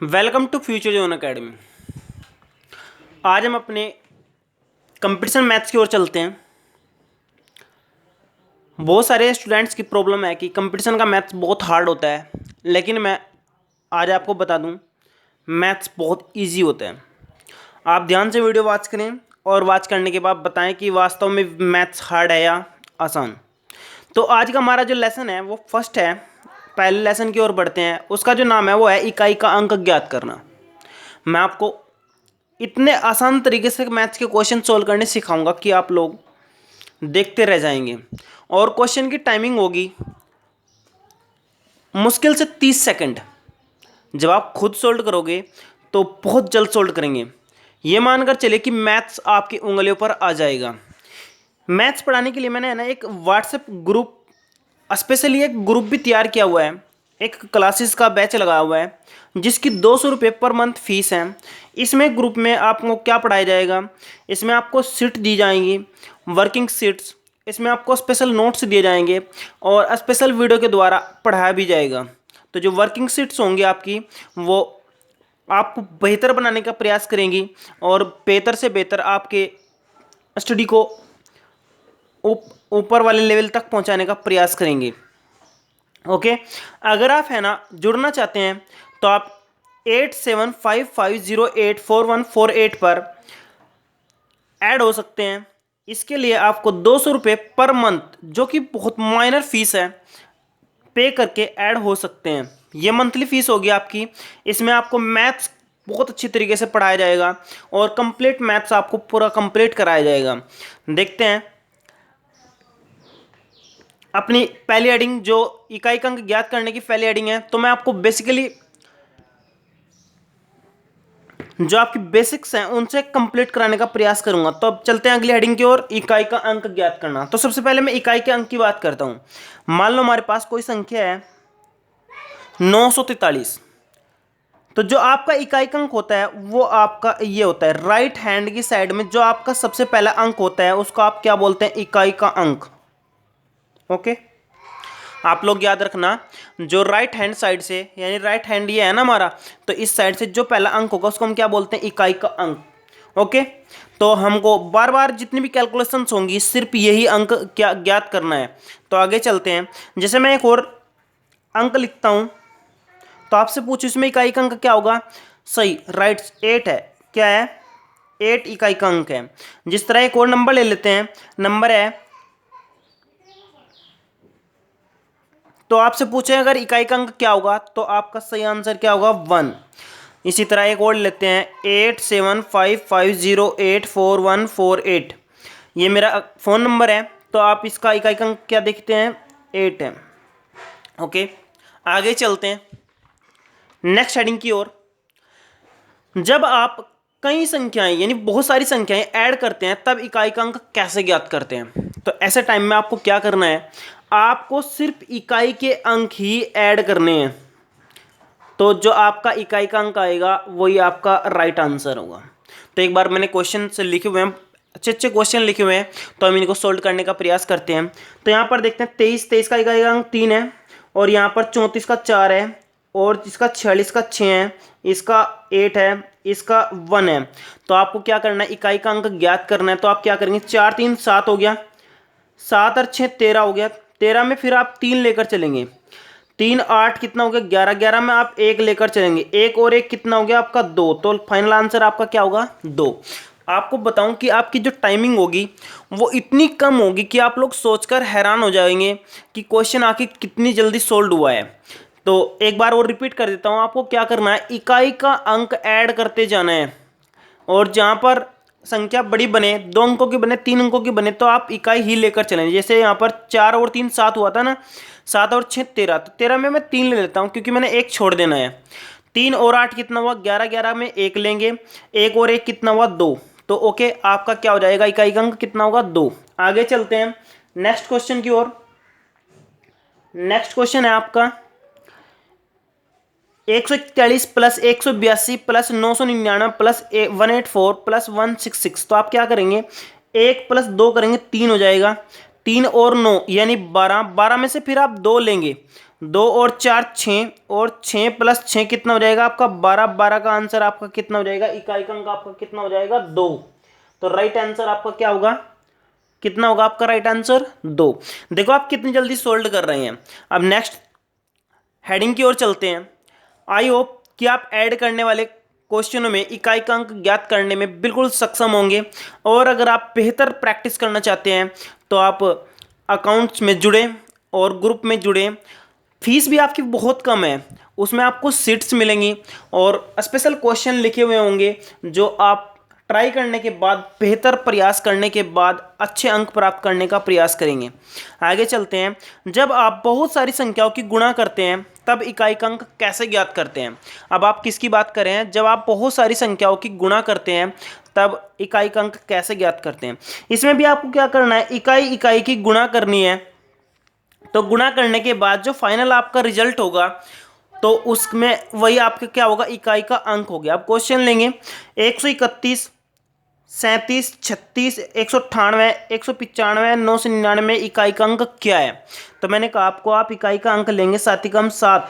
Welcome to Future Zone Academy. आज हम अपने कंपटीशन मैथ्स की ओर चलते हैं। बहुत सारे स्टूडेंट्स की प्रॉब्लम है कि कंपटीशन का मैथ्स बहुत हार्ड होता है, लेकिन मैं आज आपको बता दूं मैथ्स बहुत इजी होता है। आप ध्यान से वीडियो वॉच करें और वॉच करने के बाद बताएं कि वास्तव में मैथ्स हार्ड है या आसान। तो आज का हमारा जो लेसन है वो फर्स्ट है। पहले लेसन की ओर बढ़ते हैं। उसका जो नाम है वो है इकाई का अंक ज्ञात करना। मैं आपको इतने आसान तरीके से मैथ्स के क्वेश्चन सोल्व करने सिखाऊंगा कि आप लोग देखते रह जाएंगे। और क्वेश्चन की टाइमिंग होगी मुश्किल से 30 सेकंड। जब आप खुद सोल्व करोगे तो बहुत जल्द सोल्व करेंगे। ये मानकर चलिए कि मैथ्स आपकी उंगलियों पर आ जाएगा। मैथ्स पढ़ाने के लिए मैंने है ना एक व्हाट्सएप ग्रुप, स्पेशली एक ग्रुप भी तैयार किया हुआ है। एक क्लासेस का बैच लगा हुआ है जिसकी 200 रुपये पर मंथ फीस है। इसमें ग्रुप में आपको क्या पढ़ाया जाएगा, इसमें आपको सीट दी जाएंगी, वर्किंग सीट्स। इसमें आपको स्पेशल नोट्स दिए जाएंगे और स्पेशल वीडियो के द्वारा पढ़ाया भी जाएगा। तो जो वर्किंग सीट्स होंगी आपकी, वो आपको बेहतर बनाने का प्रयास करेंगी और बेहतर से बेहतर आपके स्टडी को ऊपर वाले लेवल तक पहुंचाने का प्रयास करेंगे। ओके, अगर आप है ना जुड़ना चाहते हैं तो आप 8755084148 पर ऐड हो सकते हैं। इसके लिए आपको 200 रुपये पर मंथ, जो कि बहुत माइनर फीस है, पे करके ऐड हो सकते हैं। ये मंथली फीस होगी आपकी। इसमें आपको मैथ्स बहुत अच्छी तरीके से पढ़ाया जाएगा और कंप्लीट मैथ्स आपको पूरा कंप्लीट कराया जाएगा। देखते हैं अपनी पहली हेडिंग, जो इकाई का अंक ज्ञात करने की पहली हेडिंग है। तो मैं आपको बेसिकली जो आपकी बेसिक्स हैं उनसे कंप्लीट कराने का प्रयास करूंगा। तो अब चलते हैं अगली हेडिंग की ओर, इकाई का अंक ज्ञात करना। तो सबसे पहले मैं इकाई के अंक की बात करता हूं। मान लो हमारे पास कोई संख्या है 943। तो जो आपका इकाई का अंक होता है वो आपका ये होता है, राइट हैंड की साइड में जो आपका सबसे पहला अंक होता है उसको आप क्या बोलते हैं, इकाई का अंक। ओके, आप लोग याद रखना, जो राइट हैंड साइड से, यानी राइट हैंड ये है ना हमारा, तो इस साइड से जो पहला अंक होगा उसको हम क्या बोलते हैं, इकाई का अंक। ओके, तो हमको बार बार जितनी भी कैलकुलेशंस होंगी सिर्फ यही अंक क्या ज्ञात करना है। तो आगे चलते हैं। जैसे मैं एक और अंक लिखता हूं तो आपसे पूछो इसमें इकाई का अंक क्या होगा। सही, राइट, 8 है। क्या है, 8 इकाई का अंक है। जिस तरह एक और नंबर ले लेते हैं, नंबर है, तो आपसे पूछे अगर इकाई का अंक क्या होगा तो आपका सही आंसर क्या होगा, 1। इसी तरह एक और लेते हैं, 8755084148। ये मेरा फ़ोन नंबर है, तो आप इसका इकाई का अंक क्या देखते हैं, 8 है। ओके, आगे चलते हैं नेक्स्ट हेडिंग की ओर। जब आप कई संख्याएं यानी बहुत सारी संख्याएं ऐड करते हैं तब इकाई का अंक कैसे ज्ञात करते हैं। तो ऐसे टाइम में आपको क्या करना है, आपको सिर्फ इकाई के अंक ही ऐड करने हैं। तो जो आपका इकाई का अंक आएगा वही आपका राइट आंसर होगा। तो एक बार मैंने क्वेश्चन से लिखे हुए हैं, अच्छे अच्छे क्वेश्चन लिखे हुए हैं, तो हम इनको सोल्व करने का प्रयास करते हैं। तो यहाँ पर देखते हैं 23 का इकाई का अंक 3 है, और यहाँ पर 34 का 4 है, और इसका 46 का 6 है, इसका 8 है, इसका 1 है। तो आपको क्या करना है, इकाई का अंक ज्ञात करना है। तो आप क्या करेंगे, 4 3 7 हो गया, 7 और 6 13 हो गया। 13 में फिर आप 3 लेकर चलेंगे, 3 8 कितना हो गया, 11। 11 में आप 1 लेकर चलेंगे, 1 और 1 कितना हो गया आपका, 2। तो फाइनल आंसर आपका क्या होगा, 2। आपको बताऊं कि आपकी जो टाइमिंग होगी वो इतनी कम होगी कि आप लोग सोचकर हैरान हो जाएंगे कि क्वेश्चन आखिर कितनी जल्दी सोल्व हुआ है। तो एक बार और रिपीट कर देता हूं, आपको क्या करना है, इकाई का अंक ऐड करते जाना है, और जहां पर संख्या बड़ी बने, 2 अंकों की बने, 3 अंकों की बने, तो आप इकाई ही लेकर चलें। जैसे यहाँ पर 4 और 3 7 हुआ था ना, 7 और 6 13। तो 13 में मैं 3 ले लेता हूँ क्योंकि मैंने 1 छोड़ देना है। 3 और 8 कितना हुआ, 11। 11 में 1 लेंगे, 1 और 1 कितना हुआ, 2। तो ओके, आपका क्या हो जाएगा, इकाई का अंक कितना होगा, 2। आगे चलते हैं नेक्स्ट क्वेश्चन की ओर। नेक्स्ट क्वेश्चन है आपका 141 प्लस 182 प्लस 999 प्लस 184 प्लस 166। तो आप क्या करेंगे, 1 प्लस 2 करेंगे, 3 हो जाएगा। 3 और 9 यानी 12। 12 में से फिर आप 2 लेंगे, 2 और 4 6, और 6 प्लस 6 कितना हो जाएगा आपका 12। 12 का आंसर आपका कितना हो जाएगा, इकाई का अंक आपका कितना हो जाएगा 2। तो राइट आंसर आपका क्या होगा, कितना होगा आपका राइट आंसर 2। देखो आप कितनी जल्दी सोल्व कर रहे हैं। अब नेक्स्ट हेडिंग की ओर चलते हैं। आई होप कि आप ऐड करने वाले क्वेश्चनों में इकाई का अंक ज्ञात करने में बिल्कुल सक्षम होंगे, और अगर आप बेहतर प्रैक्टिस करना चाहते हैं तो आप अकाउंट्स में जुड़े और ग्रुप में जुड़े। फीस भी आपकी बहुत कम है, उसमें आपको सीट्स मिलेंगी और स्पेशल क्वेश्चन लिखे हुए होंगे जो आप ट्राई करने के बाद, बेहतर प्रयास करने के बाद अच्छे अंक प्राप्त करने का प्रयास करेंगे। आगे चलते हैं। जब आप बहुत सारी संख्याओं की गुणा करते हैं तब इकाई का अंक कैसे ज्ञात करते हैं। अब आप किसकी बात कर रहे हैं, जब आप बहुत सारी संख्याओं की गुणा करते हैं तब इकाई का अंक कैसे ज्ञात करते हैं। इसमें भी आपको क्या करना है, इकाई इकाई की गुणा करनी है। तो गुणा करने के बाद जो फाइनल आपका रिजल्ट होगा तो उसमें वही आपका क्या होगा, इकाई का अंक हो गया। अब क्वेश्चन लेंगे 131, 37, 36, 198, 195, 999 इकाई का अंक क्या है। तो मैंने कहा आपको आप इकाई का अंक लेंगे 7 × 7,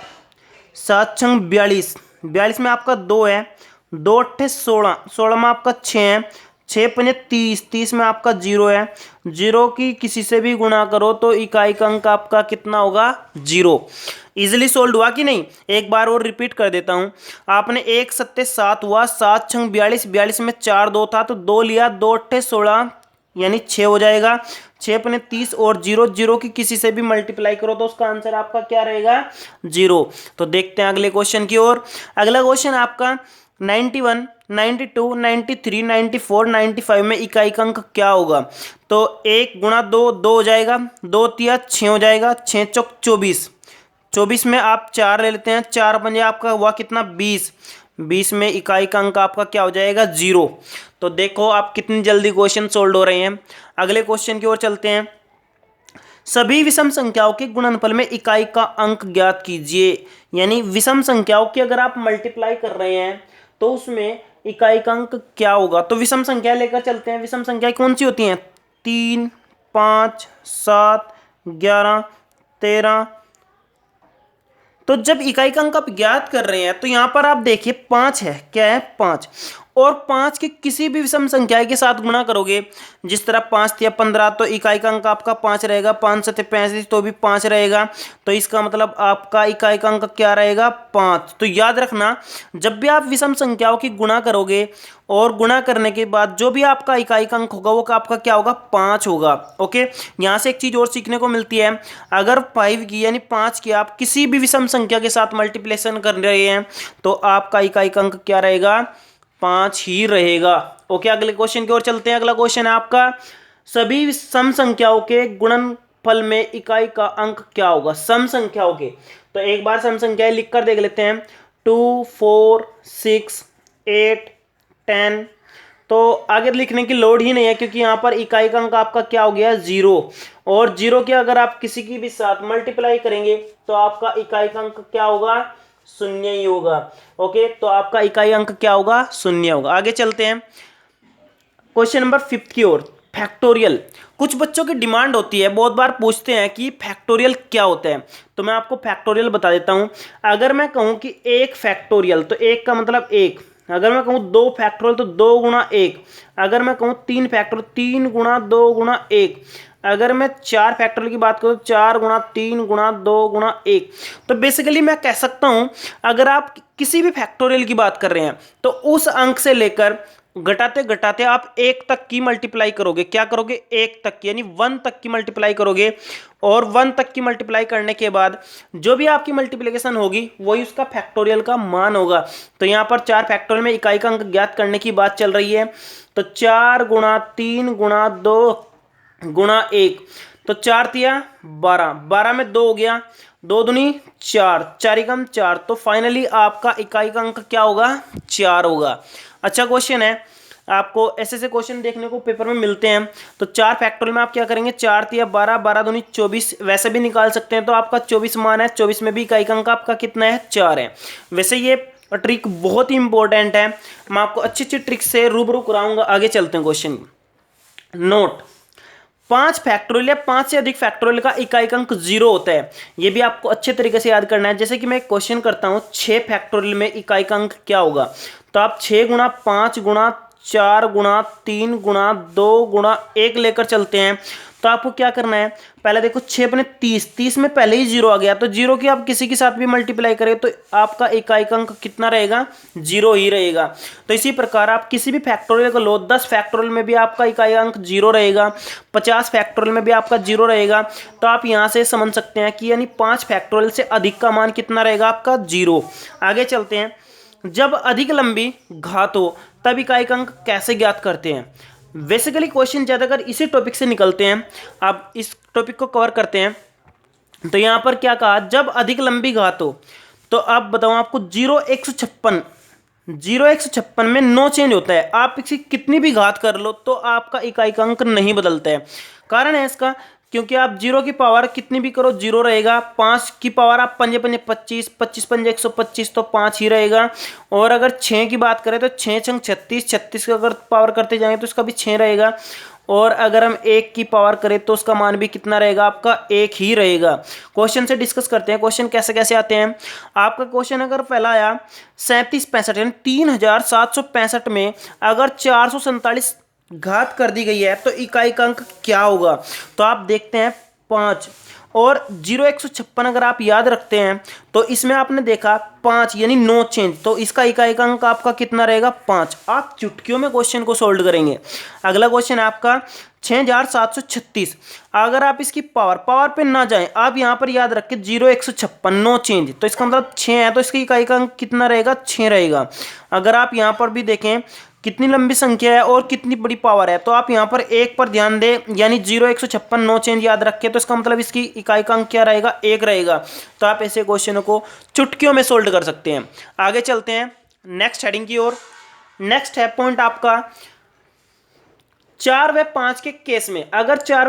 7 × 42, 42 में आपका 2 है, 2 8 16, 16 में आपका 6 है, 6 5 30, 30 में आपका 0 है, 0 की किसी से भी गुणा करो तो इकाई का अंक आपका कितना होगा 0। इजिली सोल्व हुआ कि नहीं, एक बार और रिपीट कर देता हूं। आपने 1 7 7 हुआ, 7 × 42, 42 में 4 2 था तो 2 लिया, 2 8 16 यानी 6 हो जाएगा, 6 5 30 और 0, 0 की किसी से भी मल्टीप्लाई करो तो उसका आंसर आपका क्या रहेगा 0। तो देखते हैं अगले क्वेश्चन की ओर। अगला क्वेश्चन आपका 91, 92, 93, 94, 95 में इकाई का अंक क्या होगा। तो 1 × 2 2 हो जाएगा, 2 तिया 6 हो जाएगा, 6 चौक 24, 24 में आप 4 ले लेते हैं, 4 पंजे आपका हुआ कितना 20, 20 में इकाई का अंक आपका क्या हो जाएगा 0। तो देखो आप कितनी जल्दी क्वेश्चन सोल्व हो रहे हैं। अगले क्वेश्चन की ओर चलते हैं। सभी विषम संख्याओं के गुणनफल में इकाई का अंक ज्ञात कीजिए। यानी विषम संख्याओं की अगर आप मल्टीप्लाई कर रहे हैं तो उसमें इकाई का अंक क्या होगा। तो विषम संख्या लेकर चलते हैं। विषम संख्याएं कौन सी होती हैं, 3, 5, 7, 11, 13। तो जब इकाई का अंक आप ज्ञात कर रहे हैं तो यहां पर आप देखिए 5 है, क्या है 5, और 5 के किसी भी विषम संख्या के साथ गुणा करोगे, जिस तरह 5 या 15 तो इकाई का अंक आपका 5 रहेगा, 5 7 35 तो भी 5 रहेगा। तो इसका मतलब आपका इकाई का अंक क्या रहेगा 5। तो याद रखना, जब भी आप विषम संख्याओं की गुणा करोगे और गुणा करने के बाद जो भी आपका इकाई का अंक होगा वो आपका क्या होगा 5 होगा। ओके, यहाँ से एक चीज़ और सीखने को मिलती है, अगर 5 की यानी 5 की आप किसी भी विषम संख्या के साथ मल्टीप्लिकेशन कर रहे हैं तो आपका इकाई का अंक क्या रहेगा 5 ही रहेगा। ओके, अगले क्वेश्चन की ओर चलते हैं। अगला क्वेश्चन है आपका, सभी सम संख्याओं के गुणनफल में इकाई का अंक क्या होगा। सम संख्याओं के, तो एक बार सम संख्याएं लिख कर देख लेते हैं। 2, 4, 6, 8, 10। तो आगे लिखने की लोड ही नहीं है क्योंकि यहाँ पर इकाई का अंक आपका क्या हो गया 0, और 0 के अगर आप किसी की भी साथ मल्टीप्लाई करेंगे तो आपका इकाई का अंक क्या होगा 0 ही होगा। ओके, तो आपका इकाई अंक क्या होगा 0 होगा। आगे चलते हैं क्वेश्चन नंबर 5 की ओर। फैक्टोरियल, कुछ बच्चों की डिमांड होती है, बहुत बार पूछते हैं कि फैक्टोरियल क्या होता है। तो मैं आपको फैक्टोरियल बता देता हूं। अगर मैं कहूं कि 1 फैक्टोरियल तो 1 का मतलब 1, अगर मैं कहूं 2 फैक्टोरियल तो 2 × 1, अगर मैं कहूं 3 फैक्टोरियल 3 × 2 × 1, अगर मैं 4 फैक्टोरियल की बात करूं 4 × 3 × 2 × 1। तो बेसिकली मैं कह सकता हूं अगर आप किसी भी फैक्टोरियल की बात कर रहे हैं तो उस अंक से लेकर घटाते घटाते आप 1 तक की मल्टीप्लाई करोगे। क्या करोगे 1 तक की, यानी 1 तक की मल्टीप्लाई करोगे, और 1 तक की मल्टीप्लाई करने के बाद जो भी आपकी मल्टीप्लिकेशन होगी वही उसका फैक्टोरियल का मान होगा। तो यहाँ पर 4 फैक्टोरियल में इकाई का अंक ज्ञात करने की बात चल रही है। तो 4 × 3 × 2 × 1, तो 4 तिया 12, 12 में 2 हो गया, 2 दूनी 4, 4 एकम 4। तो फाइनली आपका इकाई का अंक क्या होगा 4 होगा। अच्छा क्वेश्चन है, आपको ऐसे क्वेश्चन देखने को पेपर में मिलते हैं। तो 4 फैक्टोरियल में आप क्या करेंगे, 4 तिया 12, 12 दूनी 24, वैसे भी निकाल सकते हैं। तो आपका 24 मान है, 24 में भी इकाई का अंक आपका कितना है 4 है। वैसे ये ट्रिक बहुत ही इंपॉर्टेंट है, मैं आपको अच्छी अच्छी ट्रिक से रूबरू कराऊंगा। आगे चलते हैं क्वेश्चन। नोट, 5 फैक्टोरियल या 5 से अधिक फैक्टोरियल का इकाई अंक 0 होता है। ये भी आपको अच्छे तरीके से याद करना है। जैसे कि मैं एक क्वेश्चन करता हूँ, 6 फैक्टोरियल में इकाई अंक क्या होगा, तो आप 6 गुणा 5 गुणा 4 गुणा 3 गुणा 2 गुणा 1 लेकर चलते हैं। तो आपको क्या करना है, पहले देखो 6 बने 30, 30 में पहले ही 0 आ गया, तो 0 की आप किसी के साथ भी मल्टीप्लाई करें तो आपका इकाई अंक कितना रहेगा, 0 ही रहेगा। तो इसी प्रकार आप किसी भी फैक्टोरियल को लो, 10 फैक्टोरियल में भी आपका इकाई अंक 0 रहेगा, 50 फैक्टोरियल में भी आपका 0 रहेगा। तो आप यहाँ से समझ सकते हैं कि यानी 5 फैक्टोरियल से अधिक का मान कितना रहेगा, आपका 0। आगे चलते हैं, जब अधिक लंबी घात हो तब इकाई अंक कैसे ज्ञात करते हैं। बेसिकली क्वेश्चन ज़्यादातर इसी टॉपिक से निकलते हैं। अब इस टॉपिक को कवर करते हैं। तो यहाँ पर क्या कहा, जब अधिक लंबी घात हो, तो अब बताऊँ आपको 0 156 में नो चेंज होता है। आप इसी कितनी भी घात कर लो तो आपका इकाई अंक नहीं बदलता है। कारण है इसका, क्योंकि आप 0 की पावर कितनी भी करो 0 रहेगा। 5 की पावर आप पंजे पंजे 25, 25 पंजे 125, तो 5 ही रहेगा। और अगर 6 की बात करें तो 6 छंग 36, 36 का अगर पावर करते जाएंगे तो इसका भी 6 रहेगा। और अगर हम 1 की पावर करें तो उसका मान भी कितना रहेगा, आपका 1 ही रहेगा। क्वेश्चन से डिस्कस करते हैं, क्वेश्चन कैसे कैसे आते हैं। आपका क्वेश्चन अगर पहला आया 3765 यानी 3765 में अगर 447 घात कर दी गई है तो इकाई का अंक क्या होगा। तो आप देखते हैं 5 और 0 156 अगर आप याद रखते हैं तो इसमें आपने देखा 5 यानी नो चेंज, तो इसका इकाई का अंक आपका कितना रहेगा, 5। आप चुटकियों में क्वेश्चन को सोल्व करेंगे। अगला क्वेश्चन है आपका 6736। अगर आप इसकी पावर पे ना जाएं, आप यहाँ पर याद रखें 0 156 नो चेंज, तो इसका मतलब 6 है, तो इसकी इकाई का अंक कितना रहेगा, 6 रहेगा। अगर आप यहाँ पर भी देखें कितनी लंबी संख्या है और कितनी बड़ी पावर है, तो आप यहाँ पर 1 पर ध्यान दें, यानी 0 156 नो चेंज याद रखें, तो इसका मतलब इसकी इकाई का अंक क्या रहेगा, 1 रहेगा। तो आप ऐसे क्वेश्चनों को चुटकियों में सोल्व कर सकते हैं। आगे चलते हैं नेक्स्ट हेडिंग की ओर। नेक्स्ट है पॉइंट आपका 4 व 5 के केस में, अगर 4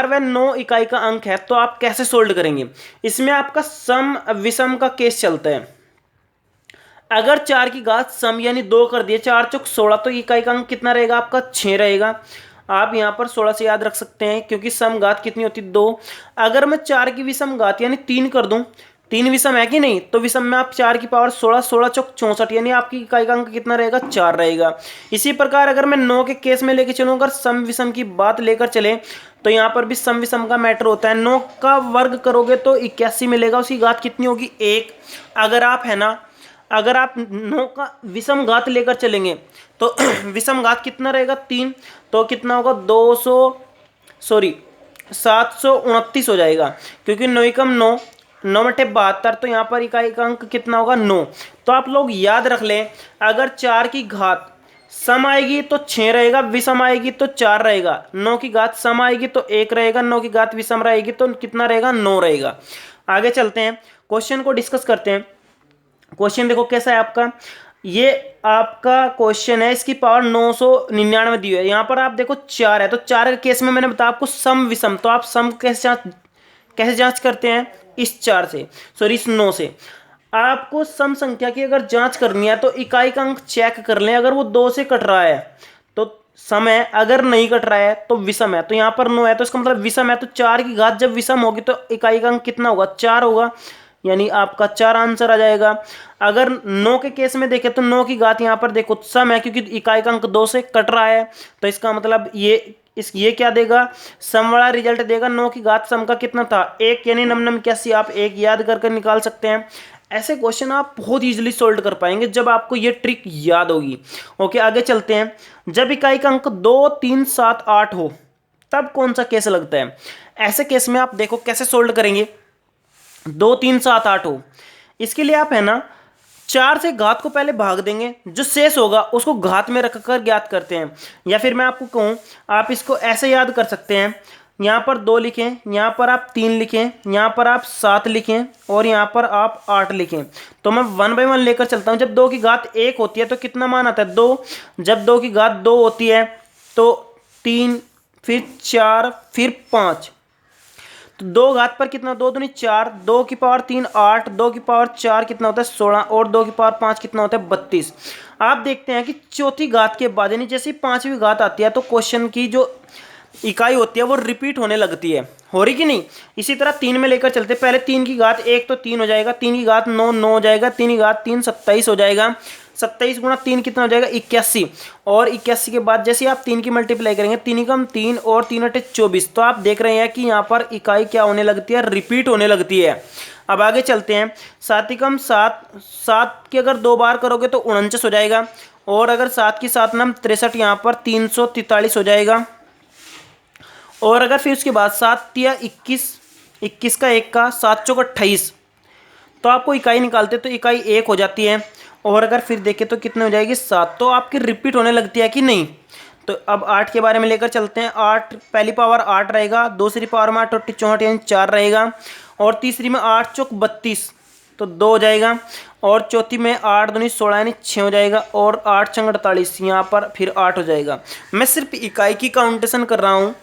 व 9 इकाई का अंक है तो आप कैसे सोल्व करेंगे। इसमें आपका सम विषम का केस चलता है। अगर 4 की घात सम यानी 2 कर दिए, 4 चौक 16, तो इकाई का अंक कितना रहेगा, आपका 6 रहेगा। आप यहाँ पर 16 से याद रख सकते हैं क्योंकि सम घात कितनी होती है, 2। अगर मैं 4 की विषम घात यानी 3 कर दूं, 3 विषम है कि नहीं, तो विषम में आप 4 की पावर 16, 16 चौक 64, यानी आपकी इकाई का अंक कितना रहेगा, 4 रहेगा। इसी प्रकार अगर मैं 9 के केस में लेके चलूँ, अगर सम विषम की बात लेकर चले तो यहाँ पर भी सम विषम का मैटर होता है। 9 का वर्ग करोगे तो 81 मिलेगा, उसकी घात कितनी होगी, 1। अगर आप 9 का विषम घात लेकर चलेंगे तो विषम घात कितना रहेगा, 3, तो कितना होगा 729 हो जाएगा, क्योंकि 9 कम 9, 9 बटे 72, तो यहाँ पर इकाई का अंक कितना होगा, 9। तो आप लोग याद रख लें, अगर 4 की घात सम आएगी तो 6 रहेगा, विषम आएगी तो 4 रहेगा। 9 की घात सम आएगी तो 1 रहेगा, 9 की घात विषम रहेगी तो कितना रहेगा, 9 रहेगा। आगे चलते हैं, क्वेश्चन को डिस्कस करते हैं। क्वेश्चन देखो कैसा है आपका, ये आपका क्वेश्चन है, इसकी पावर 999 दी हुई है। यहाँ पर आप देखो 4 है, तो 4 के केस में मैंने बताया आपको सम विषम, तो आप सम कैसे जांच करते हैं, इस 4 से, सॉरी इस 9 से। आपको सम संख्या की अगर जांच करनी है तो इकाई का अंक चेक कर लें, अगर वो 2 से कट रहा है तो सम है, अगर नहीं कट रहा है तो विषम है। तो यहाँ पर 9 है तो इसका मतलब विषम है, तो 4 की घात जब विषम होगी तो इकाई का अंक कितना होगा, 4 होगा, यानी आपका 4 आंसर आ जाएगा। अगर 9 के केस में देखें तो 9 की घात यहाँ पर देखो सम है, क्योंकि इकाई का अंक 2 से कट रहा है, तो इसका मतलब ये क्या देगा, सम वाला रिजल्ट देगा। 9 की घात सम का कितना था, 1, यानी 999, आप 1 याद करके निकाल सकते हैं। ऐसे क्वेश्चन आप बहुत इजीली सोल्व कर पाएंगे जब आपको ये ट्रिक याद होगी। ओके, आगे चलते हैं। जब इकाई का अंक 2, 3, 7, 8 हो तब कौन सा केस लगता है। ऐसे केस में आप देखो कैसे सोल्व करेंगे। 2, 3, 7, 8 हो, इसके लिए आप है ना 4 से घात को पहले भाग देंगे, जो शेष होगा उसको घात में रखकर ज्ञात करते हैं। या फिर मैं आपको कहूँ, आप इसको ऐसे याद कर सकते हैं, यहाँ पर 2 लिखें, यहाँ पर आप 3 लिखें, यहाँ पर आप 7 लिखें और यहाँ पर आप 8 लिखें। तो मैं 1 बाय 1 लेकर चलता हूँ। जब 2 की घात 1 होती है तो कितना मान आता है, 2। जब 2 की घात 2 होती है तो 3, फिर 4, फिर 5, तो 2 घात पर कितना, 2 दूनी 4, 2 की पावर 3 8, 2 की पावर 4 कितना होता है 16, और 2 की पावर 5 कितना होता है 32। आप देखते हैं कि चौथी घात के बाद यानी जैसे ही 5वीं घात आती है तो क्वेश्चन की जो इकाई होती है वो रिपीट होने लगती है, हो रही कि नहीं। इसी तरह 3 में लेकर चलते, पहले 3 की घात 1 तो 3 हो जाएगा, 3 की घात 9 9 हो जाएगा, 3 की घात 3 27 हो जाएगा, 27 गुणा 3 कितना हो जाएगा 81, और 81 के बाद जैसे आप 3 की मल्टीप्लाई करेंगे 3 कम 3 और 3 अटे 24, तो आप देख रहे हैं कि यहाँ पर इकाई क्या होने लगती है, रिपीट होने लगती है। अब आगे चलते हैं, 7 कम 7, 7 के अगर 2 बार करोगे तो 49 हो जाएगा, और अगर 7 की 7 नम 63, यहाँ पर 343 हो जाएगा, और अगर फिर उसके बाद 7 तिया 21, 21 का 1 का 7 चौक 28, तो आपको इकाई निकालते तो इकाई 1 हो जाती है, और अगर फिर देखें तो कितने हो जाएगी 7, तो आपकी रिपीट होने लगती है कि नहीं। तो अब 8 के बारे में लेकर चलते हैं, 8 पहली पावर 8 रहेगा, दूसरी पावर में 8 64 यानी 4 रहेगा, और तीसरी में 8 चौक 32 तो 2 हो जाएगा, और चौथी में 8 दूनी 16 यानी 6 हो जाएगा, और 8 छंग 48 यहाँ पर फिर 8 हो जाएगा। मैं सिर्फ इकाई की काउंटेशन कर रहा हूँ,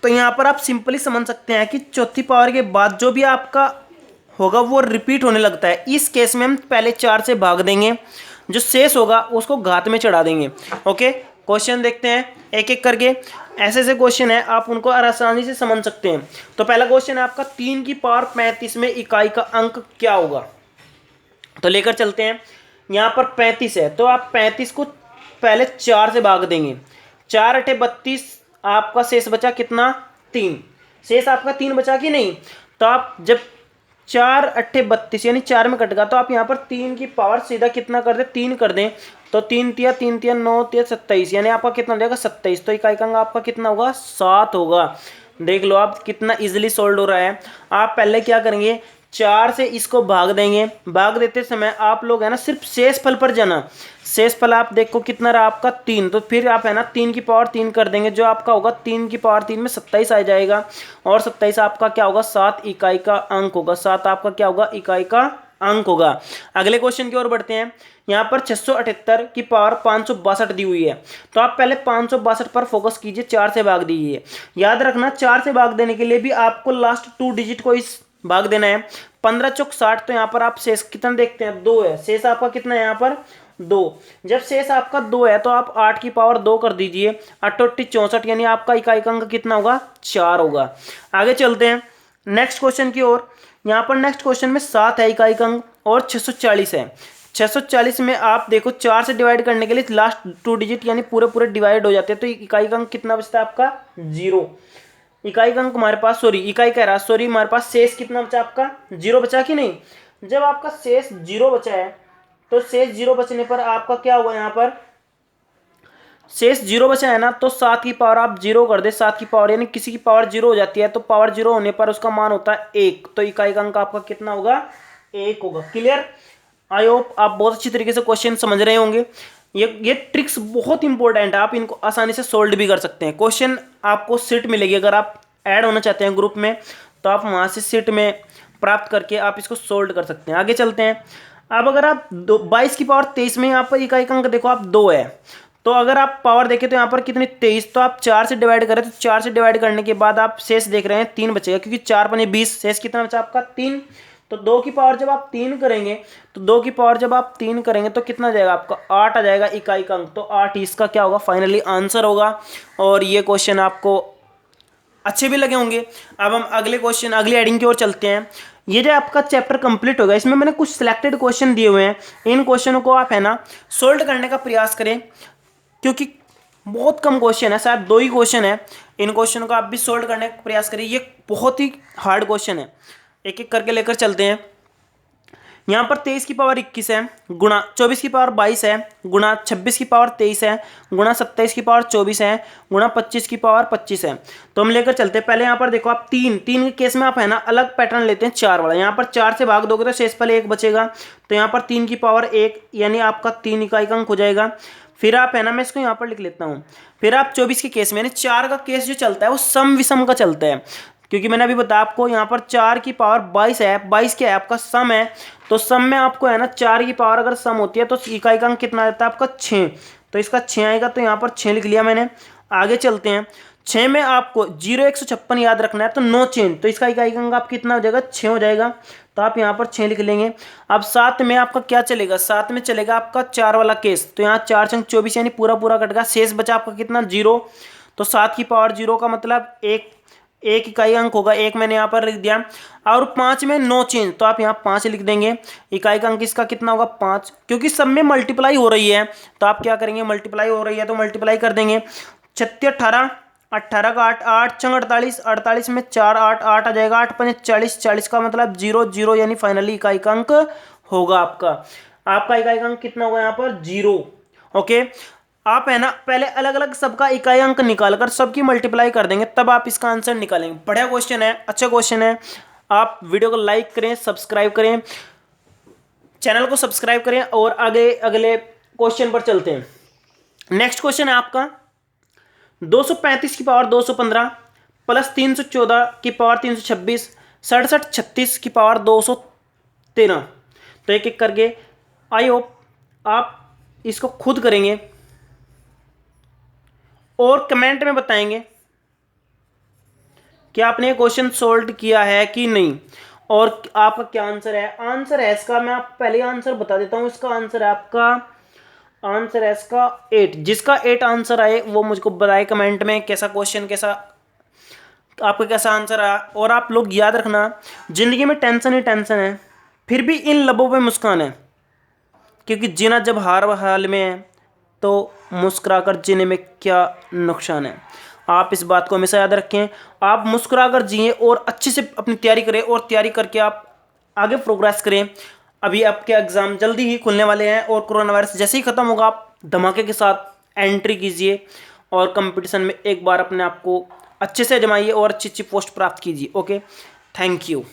तो यहाँ पर आप सिंपली समझ सकते हैं कि चौथी पावर के बाद जो भी आपका होगा वो रिपीट होने लगता है। इस केस में हम पहले 4 से भाग देंगे, जो शेष होगा उसको घात में चढ़ा देंगे। ओके, क्वेश्चन देखते हैं एक एक करके, ऐसे ऐसे क्वेश्चन है आप उनको आसानी से समझ सकते हैं। तो पहला क्वेश्चन है आपका 3 की पावर 35 में इकाई का अंक क्या होगा। तो लेकर चलते हैं, यहाँ पर 35 है तो आप 35 को पहले 4 से भाग देंगे, 4 अठे 32, आपका शेष बचा कितना 3, शेष आपका 3 बचा कि नहीं। तो आप जब 4 अट्ठे 32 यानी 4 में कटेगा, तो आप यहाँ पर 3 की पावर सीधा कितना कर दें 3 कर दें, तो 3 तिया 3 तिया 9 तिया 27 यानी आपका कितना हो जाएगा 27, तो इकाई का अंक आपका कितना होगा 7 होगा। देख लो आप कितना इजीली सोल्व हो रहा है। आप पहले क्या करेंगे 4 से इसको भाग देंगे, भाग देते समय आप लोग है ना सिर्फ शेष फल पर जाना, शेष फल आप देखो कितना रहा आपका 3, तो फिर आप है ना 3 की पावर 3 कर देंगे, जो आपका होगा 3 की पावर 3 में 27 आ जाएगा, और 27 आपका क्या होगा 7 इकाई का अंक होगा, 7 आपका क्या होगा इकाई का अंक होगा। अगले क्वेश्चन की ओर बढ़ते हैं, यहाँ पर 678 की पावर 562 दी हुई है, तो आप पहले 562 पर फोकस कीजिए, 4 से भाग दीजिए। याद रखना 4 से भाग देने के लिए भी आपको लास्ट 2 डिजिट को इस भाग देना है। 15 चौक 60, तो यहाँ पर आप शेष कितना देखते हैं 2 है, शेष आपका कितना है यहाँ पर 2, जब शेष आपका 2 है तो आप 8 की पावर 2 कर दीजिए, 8 64 यानी आपका इकाई का अंक कितना होगा 4 होगा। आगे चलते हैं नेक्स्ट क्वेश्चन की ओर, यहाँ पर नेक्स्ट क्वेश्चन में 7 है इकाई का अंक और 640 है। 640 में आप देखो 4 से डिवाइड करने के लिए लास्ट 2 डिजिट यानी पूरे पूरे डिवाइड हो जाते हैं, तो इकाई का अंक कितना बचता है आपका 0, इकाई का अंक हमारे पास इकाई कह रहा सॉरी हमारे पास शेष कितना बचा आपका 0 बचा कि नहीं। जब आपका शेष 0 बचा है तो शेष 0 बचने पर आपका क्या हुआ, यहाँ पर शेष 0 बचा है ना, तो 7 की पावर आप 0 कर दे, 7 की पावर यानी किसी की पावर 0 हो जाती है, तो पावर 0 होने पर उसका मान होता है 1, तो इकाई का अंक आपका कितना होगा 1 होगा। क्लियर, आई होप आप बहुत अच्छी तरीके से क्वेश्चन समझ रहे होंगे। ये ट्रिक्स बहुत इंपॉर्टेंट है, आप इनको आसानी से सोल्व भी कर सकते हैं। क्वेश्चन आपको सीट मिलेगी, अगर आप ऐड होना चाहते हैं ग्रुप में तो आप वहाँ से सीट में प्राप्त करके आप इसको सोल्व कर सकते हैं। आगे चलते हैं, अब अगर आप 22 की पावर 23 में यहाँ पर इकाई का अंक देखो आप 2 है, तो अगर आप पावर देखें तो यहाँ पर कितनी 23, तो आप 4 से डिवाइड करें, तो 4 से डिवाइड करने के बाद आप शेष देख रहे हैं 3 बचेगा, क्योंकि 4 पने 20, शेष कितना बचा आपका 3, तो 2 की पावर जब आप 3 करेंगे, तो 2 की पावर जब आप 3 करेंगे तो कितना आ जाएगा आपका 8 आ जाएगा इकाई का अंक, तो 8 इसका क्या होगा फाइनली आंसर होगा। और ये क्वेश्चन आपको अच्छे भी लगे होंगे। अब हम अगले क्वेश्चन अगली एडिंग की ओर चलते हैं। ये जो आपका चैप्टर कंप्लीट होगा, इसमें मैंने कुछ सिलेक्टेड क्वेश्चन दिए हुए हैं, इन क्वेश्चनों को आप है ना सोल्व करने का प्रयास करें, क्योंकि बहुत कम क्वेश्चन है, शायद 2 ही क्वेश्चन है, इन क्वेश्चनों का आप भी सोल्व करने का प्रयास करिए, ये बहुत ही हार्ड क्वेश्चन है। एक एक करके लेकर चलते हैं। यहाँ पर 23 की पावर 21 है, गुणा 24 की पावर 22 है, गुणा 26 की पावर 23 है, गुणा 27 की पावर 24 है, गुणा 25 की पावर 25 है। तो हम लेकर चलते हैं। पहले यहाँ पर देखो आप 3 के केस में आप है ना अलग पैटर्न लेते हैं 4 वाला, यहाँ पर 4 से भाग दोगे तो शेष पहले 1 बचेगा, तो यहाँ पर 3 की पावर 1 यानी आपका 3 इकाई का अंक हो जाएगा। फिर आप है ना मैं इसको यहाँ पर लिख लेता हूँ। फिर आप 24 के केस में यानी 4 का केस जो चलता है वो सम विषम का चलता है, क्योंकि मैंने अभी बताया आपको यहाँ पर 4 की पावर 22 है, 22 क्या है आपका सम है, तो सम में आपको है ना 4 की पावर अगर सम होती है तो इकाई का अंक कितना आता है आपका 6, तो इसका 6 आएगा, तो यहाँ पर 6 लिख लिया मैंने। आगे चलते हैं, 6 में आपको 0 156 याद रखना है, तो 9 चेन, तो इसका इकाई का अंक आप कितना हो जाएगा 6 हो जाएगा, तो आप यहाँ पर 6 लिख लेंगे। अब 7 में आपका क्या चलेगा, 7 में चलेगा आपका 4 वाला केस, तो यहाँ 4 छंग 24 यानी पूरा पूरा कट गया, शेष बचा आपका कितना 0, तो 7 की पावर 0 का मतलब एक इकाई अंक होगा, एक मैंने यहाँ पर लिख दिया। और 5 में नो चेंज, तो आप यहाँ 5 लिख देंगे। इकाई का अंक इसका कितना होगा 5, क्योंकि सब में मल्टीप्लाई हो रही है तो आप क्या करेंगे, मल्टीप्लाई हो रही है तो मल्टीप्लाई कर देंगे। 36 18, 18 का 8, 8 चंग 48, 48 में 4 8 8 आ जाएगा, 8 5 40, 40 का मतलब 0 0, यानी फाइनली इकाई का अंक होगा आपका इकाई का अंक कितना होगा यहाँ पर 0। ओके, आप है ना पहले अलग अलग सबका इकाई अंक निकालकर सबकी मल्टीप्लाई कर देंगे, तब आप इसका आंसर निकालेंगे। बढ़िया क्वेश्चन है, अच्छा क्वेश्चन है। आप वीडियो को लाइक करें, सब्सक्राइब करें, चैनल को सब्सक्राइब करें और आगे अगले क्वेश्चन पर चलते हैं। नेक्स्ट क्वेश्चन है आपका 235 की पावर 215 प्लस 314 की पावर 326 67 36 की पावर 213। तो एक एक करके आई होप आप इसको खुद करेंगे और कमेंट में बताएंगे कि आपने क्वेश्चन सॉल्व किया है कि नहीं और आपका क्या आंसर है। आंसर है इसका, मैं आपको पहले आंसर बता देता हूं। इसका आंसर है आपका, आंसर है इसका 8। जिसका 8 आंसर आए वो मुझको बताए कमेंट में कैसा क्वेश्चन, कैसा आपका कैसा आंसर आया। और आप लोग याद रखना, जिंदगी में टेंशन ही टेंशन है, फिर भी इन लबों पे मुस्कान है, क्योंकि जीना जब हार हाल में है तो मुस्कुराकर जीने में क्या नुकसान है। आप इस बात को हमेशा याद रखें, आप मुस्कुराकर जिए और अच्छे से अपनी तैयारी करें और तैयारी करके आप आगे प्रोग्रेस करें। अभी आपके एग्ज़ाम जल्दी ही खुलने वाले हैं और कोरोना वायरस जैसे ही ख़त्म होगा आप धमाके के साथ एंट्री कीजिए और कंपटीशन में एक बार अपने आप को अच्छे से जमाइए और अच्छी अच्छी पोस्ट प्राप्त कीजिए। Okay, thank you.